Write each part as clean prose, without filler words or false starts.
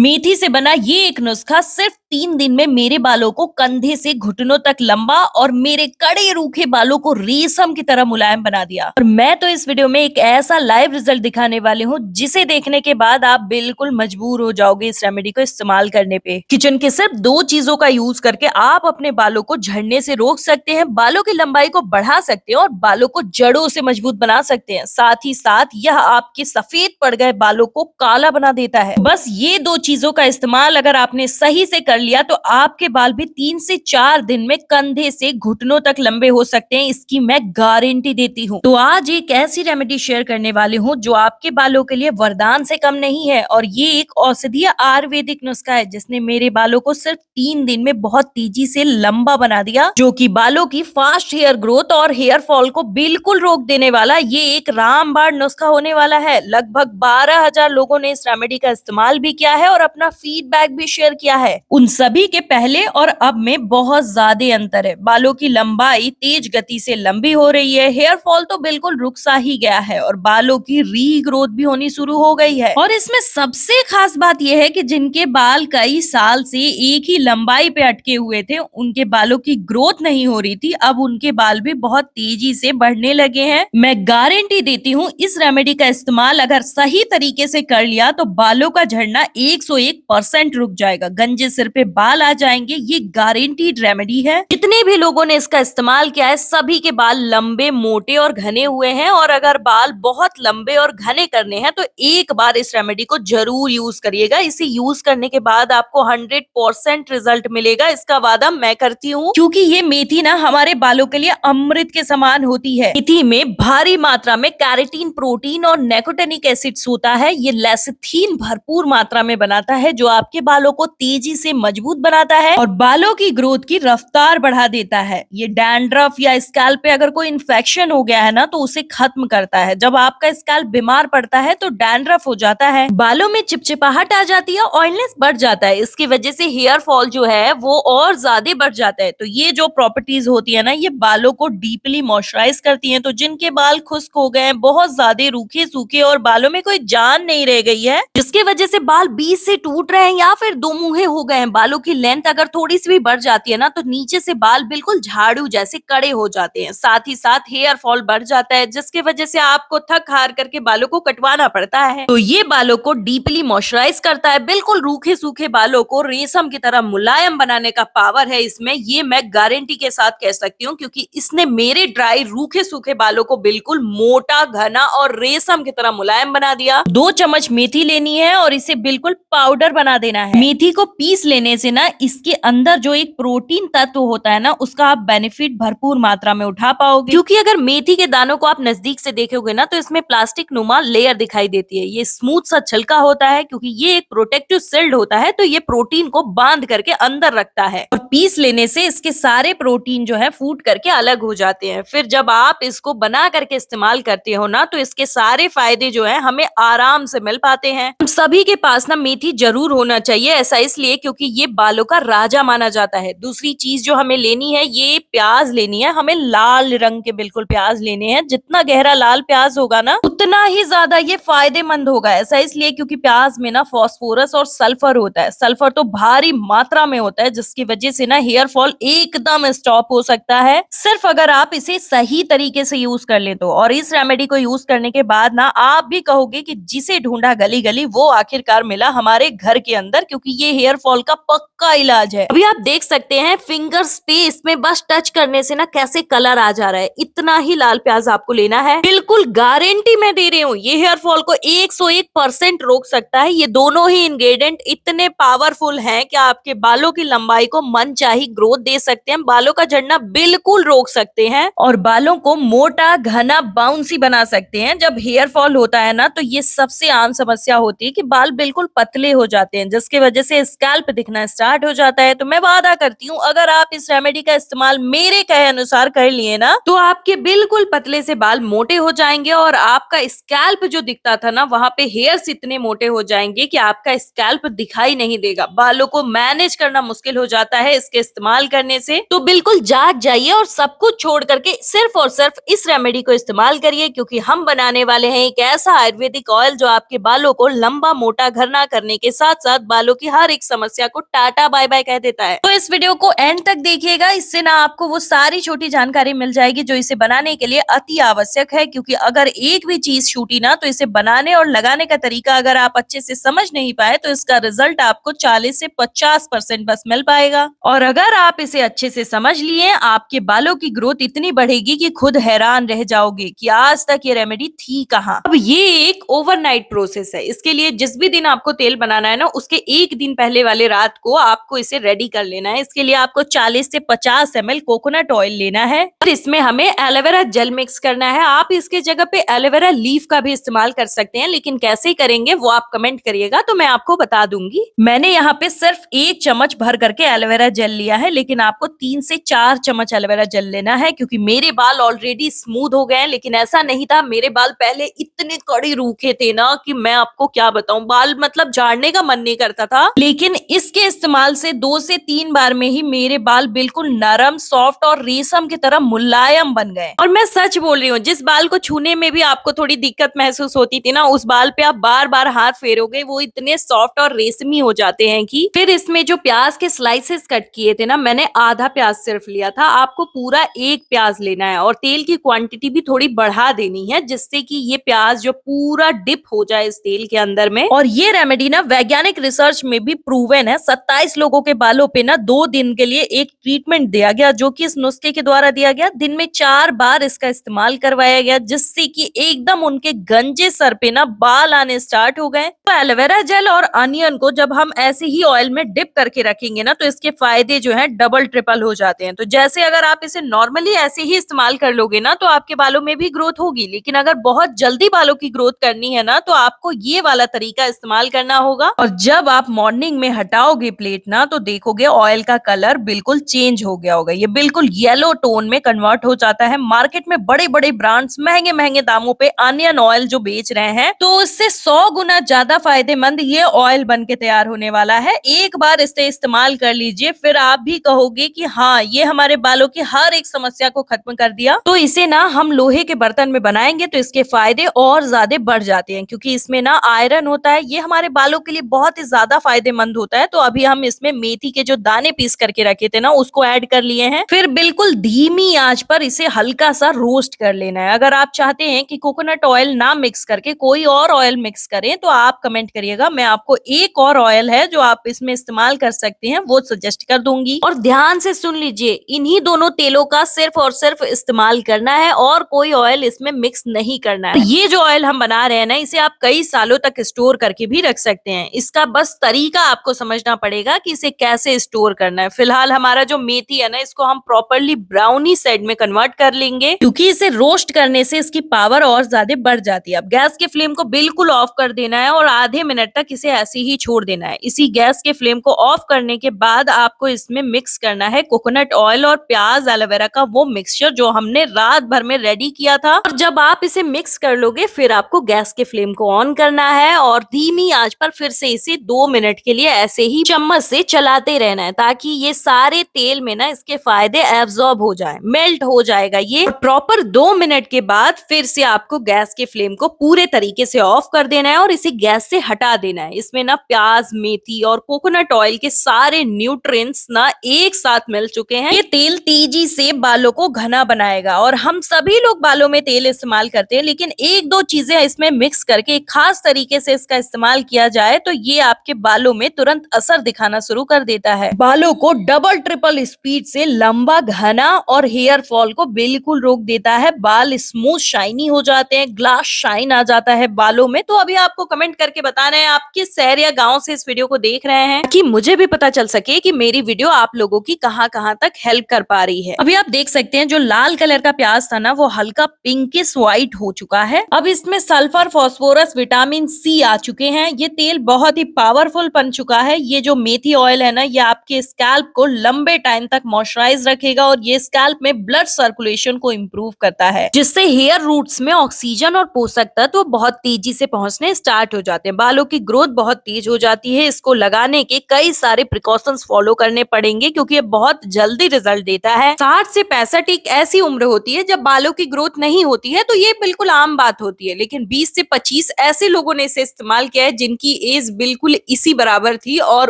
मेथी से बना ये एक नुस्खा सिर्फ 3 दिन में मेरे बालों को कंधे से घुटनों तक लंबा और मेरे कड़े रूखे बालों को रेशम की तरह मुलायम बना दिया। और मैं तो इस वीडियो में एक ऐसा लाइव रिजल्ट दिखाने वाली हूँ जिसे देखने के बाद आप बिल्कुल मजबूर हो जाओगे इस रेमेडी को इस्तेमाल करने पे। किचन के सिर्फ 2 चीजों का यूज करके आप अपने बालों को झड़ने से रोक सकते हैं, बालों की लंबाई को बढ़ा सकते हैं और बालों को जड़ों से मजबूत बना सकते हैं। साथ ही साथ यह आपके सफेद पड़ गए बालों को काला बना देता है। बस ये 2 चीजों का इस्तेमाल अगर आपने सही से कर लिया तो आपके बाल भी 3 से 4 दिन में कंधे से घुटनों तक लंबे हो सकते हैं। इसकी मैं गारंटी देती हूँ। तो आज एक ऐसी रेमेडी शेयर करने वाली हूँ जो आपके बालों के लिए वरदान से कम नहीं है और ये एक औषधीय आयुर्वेदिक नुस्खा है जिसने मेरे बालों को सिर्फ 3 दिन में बहुत तेजी से लंबा बना दिया, जो कि बालों की फास्ट हेयर ग्रोथ और हेयर फॉल को बिल्कुल रोक देने वाला ये एक रामबाण नुस्खा होने वाला है। लगभग 12,000 लोगों ने इस रेमेडी का इस्तेमाल भी किया है और अपना फीडबैक भी शेयर किया है। उन सभी के पहले और अब में बहुत ज्यादा अंतर है। बालों की लंबाई तेज गति से लंबी हो रही है, हेयर फॉल तो बिल्कुल रुक सा ही गया है और बालों की रीग्रोथ भी होनी शुरू हो गई है। और इसमें सबसे खास बात यह है कि जिनके बाल कई साल से एक ही लंबाई पे अटके हुए थे, उनके बालों की ग्रोथ नहीं हो रही थी, अब उनके बाल भी बहुत तेजी से बढ़ने लगे हैं। मैं गारंटी देती हूँ इस रेमेडी का इस्तेमाल अगर सही तरीके से कर लिया तो बालों का झड़ना 101% रुक जाएगा, गंजे सिर पे बाल आ जाएंगे। ये गारंटीड रेमेडी है। जितने भी लोगों ने इसका इस्तेमाल किया है सभी के बाल लंबे, मोटे और घने हुए हैं। और अगर बाल बहुत लंबे और घने करने हैं तो एक बार इस रेमेडी को जरूर यूज करिएगा। इसे यूज करने के बाद आपको 100% रिजल्ट मिलेगा, इसका वादा मैं करती हूँ, क्योंकि ये मेथी ना हमारे बालों के लिए अमृत के समान होती है। मेथी में भारी मात्रा में कैरेटीन, प्रोटीन और निकोटिनिक एसिड्स होता है। ये लेसिथिन भरपूर मात्रा में बनाता है जो आपके बालों को तेजी से मजबूत बनाता है और बालों की ग्रोथ की रफ्तार बढ़ा देता है। ये डैंड्रफ या स्कैल्प पे अगर कोई इन्फेक्शन हो गया है ना तो उसे खत्म करता है। जब आपका स्कैल्प बीमार पड़ता है तो डैंड्रफ हो जाता है, बालों में चिपचिपाहट आ जाती है, ऑयलनेस बढ़ जाता है। इसकी वजह से हेयर फॉल जो है वो और ज्यादा बढ़ जाता है। तो ये जो प्रॉपर्टीज होती है ना, ये बालों को डीपली मॉइस्चराइज करती है। तो जिनके बाल खुश्क हो गए हैं, बहुत ज्यादा रूखे सूखे और बालों में कोई जान नहीं रह गई है, जिसकी वजह से बाल बीच से टूट रहे हैं या फिर दो मुंहे हो गए हैं, बालों की लेंथ अगर थोड़ी सी भी बढ़ जाती है ना तो नीचे से बाल बिल्कुल झाड़ू जैसे कड़े हो जाते हैं। साथ ही साथ हेयर फॉल बढ़ जाता है जिसकी वजह से आपको थक हार करके बालों को कटवाना पड़ता है। तो ये बालों को डीपली मॉइस्चराइज करता है, बिल्कुल रूखे सूखे बालों को रेशम की तरह मुलायम बनाने का पावर है इसमें। ये मैं गारंटी के साथ कह सकती हूँ क्योंकि इसने मेरे ड्राई रूखे सूखे बालों को बिल्कुल मोटा, घना और रेशम की तरह मुलायम बना दिया। 2 चम्मच मेथी लेनी है और इसे बिल्कुल पाउडर बना देना है। मेथी को पीस लेने से ना इसके अंदर जो एक प्रोटीन तत्व होता है ना उसका आप बेनिफिट भरपूर मात्रा में उठा पाओगे, क्योंकि अगर मेथी के दानों को आप नजदीक से देखोगे ना तो इसमें प्लास्टिक नुमा लेयर दिखाई देती है। ये स्मूथ सा छिलका होता है क्योंकि ये एक प्रोटेक्टिव शील्ड होता है, तो ये प्रोटीन को बांध करके अंदर रखता है और पीस लेने से इसके सारे प्रोटीन जो है फूट करके अलग हो जाते हैं। फिर जब आप इसको बना करके इस्तेमाल करते हो ना तो इसके सारे फायदे जो है हमें आराम से मिल पाते हैं। हम सभी के पास ना मेथी जरूर होना चाहिए, ऐसा इसलिए क्योंकि ये बालों का राजा माना जाता है। दूसरी चीज जो हमें लेनी है, ये प्याज लेनी है। हमें लाल रंग के बिल्कुल प्याज लेने हैं। जितना गहरा लाल प्याज होगा ना उतना ही ज्यादा ये फायदेमंद होगा। ऐसा इसलिए क्योंकि प्याज में ना फास्फोरस और सल्फर होता है। सल्फर तो भारी मात्रा में होता है जिसकी वजह से ना हेयर फॉल एकदम स्टॉप हो सकता है, सिर्फ अगर आप इसे सही तरीके से यूज कर ले तो। और इस रेमेडी को यूज करने के बाद ना आप भी कहोगे कि जिसे ढूंढा गली गली वो आखिरकार मिला हमारे घर के अंदर, क्योंकि ये हेयर फॉल का पक्का इलाज है। अभी आप देख सकते हैं फिंगर्स पे इसमें बस टच करने से ना कैसे कलर आ जा रहा है। इतना ही लाल प्याज आपको लेना है। बिल्कुल गारंटी मैं दे रही हूँ ये हेयर फॉल को 101% रोक सकता है। ये दोनों ही इंग्रेडिएंट इतने पावरफुल हैं कि आपके बालों की लंबाई को मनचाही ग्रोथ दे सकते हैं, बालों का झड़ना बिल्कुल रोक सकते हैं और बालों को मोटा, घना, बाउंसी बना सकते हैं। जब हेयर फॉल होता है ना तो ये सबसे आम समस्या होती है कि बाल बिल्कुल पतले हो जाते हैं जिसकी वजह से स्कैल्प दिखना स्टार्ट हो जाता है। तो मैं वादा करती हूँ अगर आप इस रेमेडी का इस्तेमाल मेरे कहे अनुसार कर लिए ना तो आपके बिल्कुल पतले से बाल मोटे हो जाएंगे और आपका स्कैल्प जो दिखता था ना वहां पे हेयर्स इतने मोटे हो जाएंगे कि आपका स्कैल्प दिखाई नहीं देगा। बालों को मैनेज करना मुश्किल हो जाता है इसके इस्तेमाल करने से। तो बिल्कुल जाग जाइए और सब कुछ छोड़ करके सिर्फ और सिर्फ इस रेमेडी को इस्तेमाल करिए, क्योंकि हम बनाने वाले हैं एक ऐसा आयुर्वेदिक ऑयल जो आपके बालों को लंबा, मोटा, घना करने करने के साथ साथ बालों की हर एक समस्या को टाटा बाय बाय कह देता है। तो इस वीडियो को एंड तक देखिएगा, इससे ना आपको वो सारी छोटी जानकारी मिल जाएगी जो इसे बनाने के लिए अति आवश्यक है, क्योंकि अगर एक भी चीज छूटी ना तो इसे बनाने और लगाने का तरीका अगर आप अच्छे से समझ नहीं पाए तो इसका रिजल्ट आपको 40 से 50% बस मिल पाएगा। और अगर आप इसे अच्छे से समझ लिए, आपके बालों की ग्रोथ इतनी बढ़ेगी कि खुद हैरान रह जाओगे कि आज तक ये रेमेडी थी कहाँ। अब ये एक ओवरनाइट प्रोसेस है। इसके लिए जिस भी दिन आपको तेल बनाना है ना, उसके एक दिन पहले वाले रात को आपको इसे रेडी कर लेना है। इसके लिए आपको 40 से 50 ml कोकोनट ऑयल लेना है और इसमें हमें एलोवेरा जेल मिक्स करना है। आप इसके जगह पे एलोवेरा लीफ का भी इस्तेमाल कर सकते हैं, लेकिन कैसे करेंगे वो आप कमेंट करिएगा तो मैं आपको बता दूंगी। मैंने यहाँ पे सिर्फ 1 चम्मच भर करके एलोवेरा जेल लिया है, लेकिन आपको 3 से 4 चम्मच एलोवेरा जेल लेना है, क्योंकि मेरे बाल ऑलरेडी स्मूथ हो गए हैं। लेकिन ऐसा नहीं था, मेरे बाल पहले इतने कड़े रूखे थे ना कि मैं आपको क्या बताऊं, बाल मतलब झाड़ने का मन नहीं करता था। लेकिन इसके इस्तेमाल से 2 से 3 बार में ही मेरे बाल बिल्कुल नरम, सॉफ्ट और रेशम की तरह मुलायम बन गए। और मैं सच बोल रही हूँ, जिस बाल को छूने में भी आपको थोड़ी दिक्कत महसूस होती थी ना, उस बाल पे आप बार बार हाथ फेरोगे वो इतने सॉफ्ट और रेशमी हो जाते हैं कि। फिर इसमें जो प्याज के स्लाइसेस कट किए थे ना, मैंने आधा प्याज सिर्फ लिया था, आपको पूरा 1 प्याज लेना है और तेल की क्वांटिटी भी थोड़ी बढ़ा देनी है, जिससे कि ये प्याज जो पूरा डिप हो जाए इस तेल के अंदर में। और ये रेमेडी ना वैज्ञानिक रिसर्च में भी प्रूवन है। 27 लोगों के बालों पे ना 2 दिन के लिए एक ट्रीटमेंट दिया गया, जो कि इस नुस्खे के द्वारा दिया गया। दिन में 4 बार इसका इस्तेमाल करवाया गया, जिससे कि एकदम उनके गंजे सर पे ना बाल आने स्टार्ट हो गए। तो एलोवेरा जेल और अनियन को जब हम ऐसे ही ऑयल में डिप करके रखेंगे ना, तो इसके फायदे जो है डबल ट्रिपल हो जाते हैं। तो जैसे अगर आप इसे नॉर्मली ऐसे ही इस्तेमाल कर लोगे ना, तो आपके बालों में भी ग्रोथ होगी, लेकिन अगर बहुत जल्दी बालों की ग्रोथ करनी है ना, तो आपको ये वाला तरीका इस्तेमाल करना होगा। और जब आप मॉर्निंग में हटाओगे प्लेट ना, तो देखोगे ऑयल का कलर बिल्कुल चेंज हो गया होगा, ये बिल्कुल येलो टोन में कन्वर्ट हो जाता है। मार्केट में बड़े बड़े ब्रांड्स महंगे महंगे दामों पे अनियन ऑयल जो बेच रहे हैं, तो उससे 100 गुना ज्यादा फायदेमंद ये ऑयल बन के तैयार होने वाला है। एक बार इसे इस्तेमाल कर लीजिए, फिर आप भी कहोगे कि हाँ, ये हमारे बालों की हर एक समस्या को खत्म कर दिया। तो इसे ना हम लोहे के बर्तन में बनाएंगे तो इसके फायदे और ज्यादा बढ़ जाते हैं, क्योंकि इसमें ना आयरन होता है, ये हमारे बालों के लिए बहुत ही ज्यादा फायदेमंद होता है। तो अभी हम इसमें मेथी के जो दाने पीस करके रखे थे ना, उसको ऐड कर लिए हैं। फिर बिल्कुल धीमी आंच पर इसे हल्का सा रोस्ट कर लेना है। अगर आप चाहते हैं कि कोकोनट ऑयल ना मिक्स करके कोई और ऑयल मिक्स करें, तो आप कमेंट करिएगा, मैं आपको एक और ऑयल है जो आप इसमें इस्तेमाल कर सकते हैं वो सजेस्ट कर दूंगी। और ध्यान से सुन लीजिए, इन्हीं दोनों तेलों का सिर्फ और सिर्फ इस्तेमाल करना है और कोई ऑयल इसमें मिक्स नहीं करना है। ये जो ऑयल हम बना रहे हैं ना, इसे आप कई सालों तक स्टोर करके भी रख सकते हैं। इसका बस तरीका आपको समझना पड़ेगा कि इसे कैसे स्टोर करना है। फिलहाल हमारा जो मेथी है ना, इसको हम प्रॉपरली ब्राउनी साइड में कन्वर्ट कर लेंगे, क्योंकि इसे रोस्ट करने से इसकी पावर और ज्यादा बढ़ जाती है। अब गैस के फ्लेम को बिल्कुल ऑफ कर देना है और आधे मिनट तक इसे ऐसे ही छोड़ देना है। इसी गैस के फ्लेम को ऑफ करने के बाद आपको इसमें मिक्स करना है कोकोनट ऑयल और प्याज एलोवेरा का वो मिक्सचर जो हमने रात भर में रेडी किया था। और जब आप इसे मिक्स कर लोगे, फिर आपको गैस के फ्लेम को ऑन करना है और धीमी आंच पर फिर से इसे 2 मिनट के लिए ऐसे ही चम्मच से चलाते रहना है, ताकि ये सारे तेल में ना इसके फायदे एब्जॉर्ब हो जाए, मेल्ट हो जाएगा ये। प्रॉपर 2 मिनट के बाद फिर से आपको गैस के फ्लेम को पूरे तरीके से ऑफ कर देना है और इसे गैस से हटा देना है। इसमें ना प्याज, मेथी और कोकोनट ऑयल के सारे न्यूट्रिएंट्स ना एक साथ मिल चुके हैं। ये तेल तेजी से बालों को घना बनाएगा और हम सभी लोग बालों में तेल इस्तेमाल करते हैं, लेकिन 1-2 चीजें इसमें मिक्स करके एक खास तरीके से इसका इस्तेमाल किया जाए तो ये आपके बालों में तुरंत असर दिखाना शुरू कर देता है। बालों को डबल ट्रिपल स्पीड से लंबा, घना और हेयर फॉल को बिल्कुल रोक देता है। बाल स्मूथ शाइनी हो जाते हैं, ग्लास शाइन आ जाता है बालों में। तो अभी आपको कमेंट करके बताना है आप किस शहर या गांव से इस वीडियो को देख रहे हैं, कि मुझे भी पता चल सके कि मेरी वीडियो आप लोगों की कहां कहां तक हेल्प कर पा रही है। अभी आप देख सकते हैं जो लाल कलर का प्याज था ना, वो हल्का पिंकिश व्हाइट हो चुका है। अब इसमें सल्फर, फास्फोरस, विटामिन सी आ चुके हैं। ये तेल बहुत ही पावरफुल बन चुका है। ये जो मेथी ऑयल है ना, ये आपके स्कैल्प को लंबे टाइम तक मॉइस्चराइज रखेगा और ये स्कैल्प में ब्लड सर्कुलेशन को इम्प्रूव करता है, जिससे हेयर रूट्स में ऑक्सीजन और पोषक तत्व बहुत तेजी से पहुंचने स्टार्ट हो जाते हैं। बालों की ग्रोथ बहुत तेज हो जाती है। इसको लगाने के कई सारे प्रिकॉशंस फॉलो करने पड़ेंगे, क्योंकि ये बहुत जल्दी रिजल्ट देता है। 60 से 65 एक ऐसी उम्र होती है जब बालों की ग्रोथ नहीं होती है, तो ये बिल्कुल आम बात होती है। लेकिन 20 से 25 ऐसे लोगों ने इसे इस्तेमाल किया है जिनकी एज बिल्कुल इसी बराबर थी और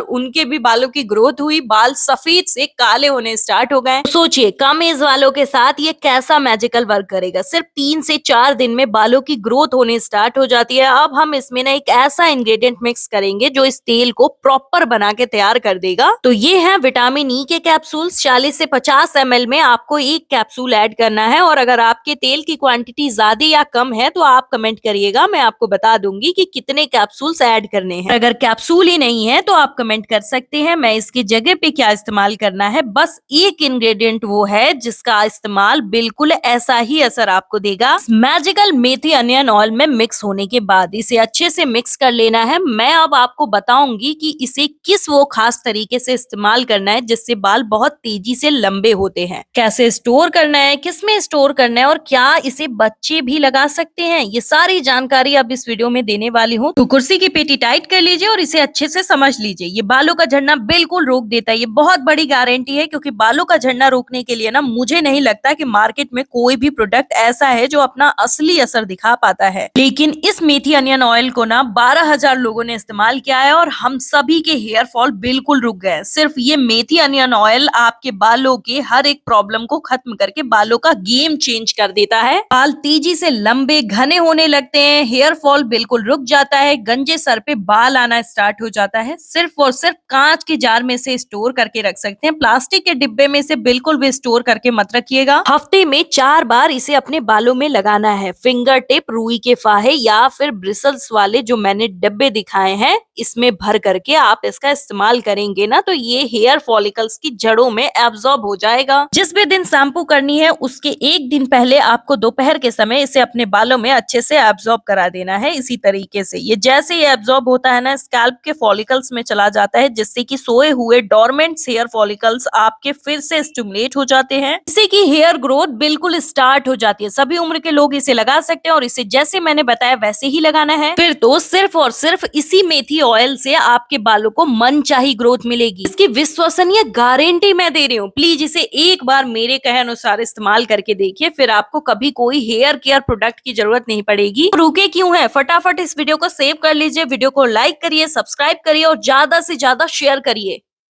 उनके भी बालों की ग्रोथ हुई, बाल सफेद से काले होने स्टार्ट हो गए। सोचिए कम एज वालों के साथ ये कैसा मैजिकल वर्क करेगा। सिर्फ 3 से 4 दिन में बालों की ग्रोथ होने स्टार्ट हो जाती है। अब हम इसमें ना एक ऐसा इंग्रेडिएंट मिक्स करेंगे जो इस तेल को प्रॉपर बना के तैयार कर देगा। तो ये है विटामिन ई के कैप्सूल्स। 40 से 50 ml में आपको एक कैप्सूल ऐड करना है और अगर आपके तेल की क्वांटिटी ज्यादा या कम है तो आप कमेंट करिएगा, मैं आपको बता दूंगी कि कितने कैप्सूल्स ऐड करने हैं। अगर कैप्सूल ही नहीं है तो आप कमेंट कर सकते हैं मैं इसकी जगह पे क्या इस्तेमाल करना है। बस एक इंग्रेडिएंट वो है जिसका इस्तेमाल बिल्कुल ऐसा ही असर आपको देगा। मैजिकल मेथी अनियन ऑयल में मिक्स होने के बाद इसे अच्छे से मिक्स कर लेना है। मैं अब आपको बताऊंगी कि इसे किस वो खास तरीके से इस्तेमाल करना है जिससे बाल बहुत तेजी से लंबे होते हैं, कैसे स्टोर करना है, किस में स्टोर करना है और क्या इसे बच्चे भी लगा सकते हैं। ये सारी जानकारी अब इस वीडियो में देने वाली हूँ। तो कुर्सी की पेटी टाइट कर लीजिए और इसे अच्छे से समझ लीजिए। ये बालों का झड़ना बिल्कुल रोक देता है। ये बहुत बड़ी गारंटी है क्योंकि बालों का झड़ना रोकने के लिए ना मुझे नहीं लगता कि मार्केट में कोई भी प्रोडक्ट ऐसा है जो अपना असली असर दिखा पाता है। लेकिन इस मेथी अनियन ऑयल को ना 12,000 लोगों ने इस्तेमाल किया है और हम सभी के हेयर फॉल बिल्कुल रुक गए। सिर्फ ये मेथी अनियन ऑयल आपके बालों के हर एक प्रॉब्लम को खत्म करके बालों का गेम चेंज कर देता है। बाल तेजी से लंबे घने होने लगते हैं, हेयर फॉल बिल्कुल रुक जाता है, गंजे सर पे बाल आना स्टार्ट हो जाता है। सिर्फ और सिर्फ कांच के जार में से स्टोर करके रख सकते हैं, प्लास्टिक के डिब्बे में से बिल्कुल भी स्टोर करके मत रखिएगा। हफ्ते में 4 बार इसे अपने बालों में लगाना है। फिंगर टिप, रुई के फाहे या फिर ब्रिसल्स वाले जो मैंने डिब्बे दिखाए हैं इसमें भर करके आप इसका इस्तेमाल करेंगे ना तो ये हेयर फॉलिकल्स की जड़ों में एब्जॉर्ब हो जाएगा। जिस भी दिन शैम्पू करनी है उसके एक दिन पहले आपको दोपहर के समय इसे अपने बालों में अच्छे से एब्जॉर्ब करा देना है। इसी तरीके से ये जैसे ही एब्जॉर्ब होता है ना स्कैल्प के फॉलिकल्स में चला जाता है जिससे कि सोए हुए डोरमेंट हेयर फॉलिकल्स आपके फिर से स्टिमुलेट हो जाते हैं, जिससे कि हेयर ग्रोथ बिल्कुल स्टार्ट हो जाती है। सभी उम्र के लोग इसे लगा सकते हैं और इसे जैसे मैंने बताया वैसे ही लगाना है। फिर तो सिर्फ और सिर्फ इसी मेथी ऑयल से आपके बालों को मनचाही ग्रोथ मिलेगी। इसकी विश्वसनीय गारंटी मैं दे रही हूँ। प्लीज इसे एक बार मेरे कहे अनुसार इस्तेमाल करके देखिए, फिर आपको कभी कोई हेयर केयर प्रोडक्ट की जरूरत नहीं पड़ेगी। रुके क्यों है, फटाफट इस वीडियो को सेव कर लीजिए, वीडियो को लाइक करिए, सब्सक्राइब करिए और ज्यादा से ज्यादा शेयर करिए।